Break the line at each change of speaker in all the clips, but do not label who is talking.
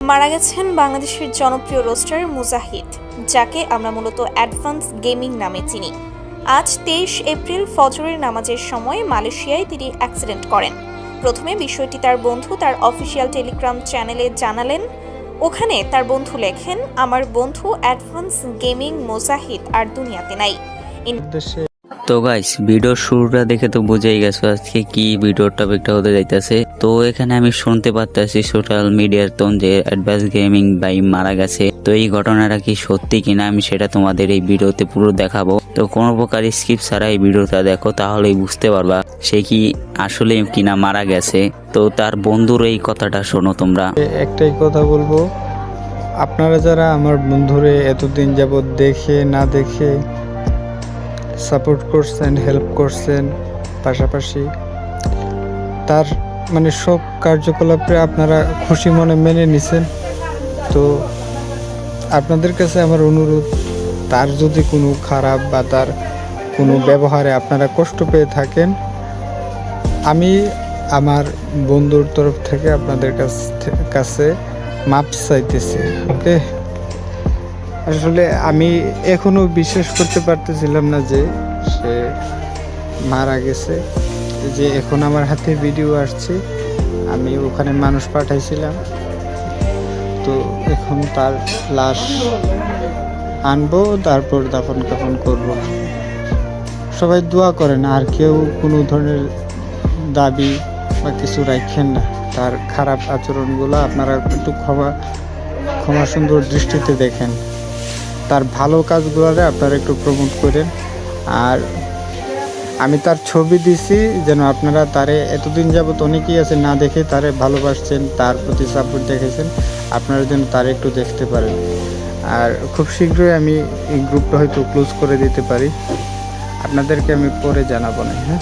মারা গেছেন বাংলাদেশের জনপ্রিয় রোস্টার মুজাহিদ, যাকে আমরা মূলত অ্যাডভান্স গেমিং নামে চিনি। আজ 23 এপ্রিল ফজরের নামাজের সময় মালয়েশিয়ায় তিনি অ্যাক্সিডেন্ট করেন। প্রথমে বিষয়টি তার বন্ধু তার অফিসিয়াল টেলিগ্রাম চ্যানেলে জানালেন। ওখানে তার বন্ধু লেখেন, আমার বন্ধু অ্যাডভান্স গেমিং মুজাহিদ আর দুনিয়াতে নাই।
তো গাইস, ভিডিওর শুরুটা দেখে তো বুঝেই গেছো আজকে কি ভিডিওর টপিকটা হতে যাইতেছে। তো এখানে আমি শুনতে পারতেছি সোশ্যাল মিডিয়ার তোন যে অ্যাডভান্স গেমিং ভাই মারা গেছে। তো এই ঘটনাটা কি সত্যি কিনা আমি সেটা তোমাদের এই ভিডিওতে পুরো দেখাবো। তো কোনো প্রকার স্কিপ ছাড়া এই ভিডিওটা দেখো, তাহলেই বুঝতে পারবা সে কি আসলে কিনা মারা গেছে। তো তার বন্ধুর এই কথাটা শোনো তোমরা।
একটাই কথা বলবো, আপনারা যারা আমার বন্ধুরে এতদিন যাবৎ দেখে না দেখে সাপোর্ট করছেন, হেল্প করছেন, পাশাপাশি তার সব কার্যকলাপে আপনারা খুশি মনে মেনে নিছেন। তো আপনাদের কাছে আমার অনুরোধ, তার যদি কোনো খারাপ বা তার কোনো ব্যবহারে আপনারা কষ্ট পেয়ে থাকেন, আমি আমার বন্ধুর তরফ থেকে আপনাদের কাছে মাপ চাইতেছি। ওকে, আসলে আমি এখনো বিশ্বাস করতে পারতেছিলাম না যে সে মারা গেছে। যে এখন আমার হাতে ভিডিও আসছে, আমি ওখানে মানুষ পাঠাইছিলাম, তো এখন তার লাশ আনবো, তারপর দাফন কাফন করব। সবাই দোয়া করেন, আর কেউ কোনো ধরনের দাবি বা কিছু রাখেন না। তার খারাপ আচরণগুলো আপনারা একটু ক্ষমা সুন্দর দৃষ্টিতে দেখেন। তার ভালো কাজগুলোরে আপনারা একটু প্রমোট করেন। আর আমি তার ছবি দিছি, যেন আপনারা তারে এতদিন যাবত অনেকেই আছে না দেখে তারে ভালোবাসছেন, তার প্রতি সাপোর্ট দেখেছেন, আপনারা যেন তারে একটু দেখতে পারেন। আর খুব শীঘ্রই আমি এই গ্রুপটা হয়তো ক্লোজ করে দিতে পারি, আপনাদেরকে আমি পরে জানাবো না। হ্যাঁ,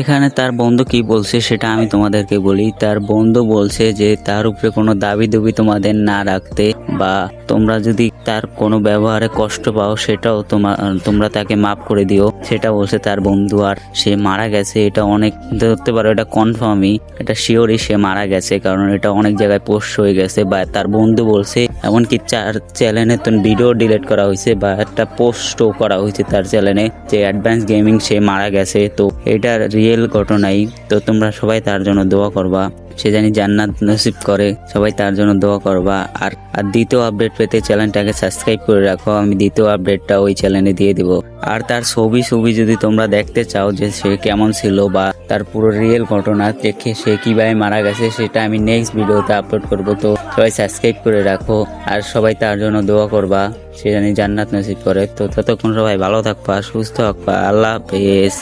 এখানে তার বন্ধু কি বলছে সেটা আমি তোমাদেরকে বলি। তার বন্ধু বলছে যে তার উপরে কোনো দাবি দুবি তোমাদের না রাখতে, বা তোমরা যদি তার কোনো ব্যবহারে কষ্ট পাও সেটাও তোমরা তাকে মাফ করে দিও, সেটা বলছে তার বন্ধু। আর সে মারা গেছে এটা অনেক ধরতে পারো, এটা কনফার্মই, এটা শিওরই সে মারা গেছে, কারণ এটা অনেক জায়গায় পোস্ট হয়ে গেছে। বা তার বন্ধু বলছে এমনকি 4 চ্যানেলে তো ভিডিও ডিলিট করা হয়েছে বা একটা পোস্টও করা হয়েছে তার চ্যানেলে যে অ্যাডভান্স গেমিং সে মারা গেছে। তো এটার রিয়েল ঘটনাই। তো তোমরা সবাই তার জন্য দোয়া করবা, সে জানি জান্নাত নসিব করে, সবাই তার জন্য দোয়া করবা। আর দ্বিতীয় আপডেট পেতে চ্যানেলটাকে সাবস্ক্রাইব করে রাখো, আমি দ্বিতীয় আপডেটটা ওই চ্যানেলে দিয়ে দিব। আর তার ছবি যদি তোমরা দেখতে চাও যে সে কেমন ছিল বা তার পুরো রিয়েল ঘটনা দেখে সে কিভাবে মারা গেছে, সেটা আমি নেক্সট ভিডিওতে আপলোড করব। তো সবাই সাবস্ক্রাইব করে রাখো আর সবাই তার জন্য দোয়া করবা, সে জানি জান্নাত নসিব করে। তো ততক্ষণ সবাই ভালো থাকবা, সুস্থ থাকবা, আল্লাহ হাফেজ।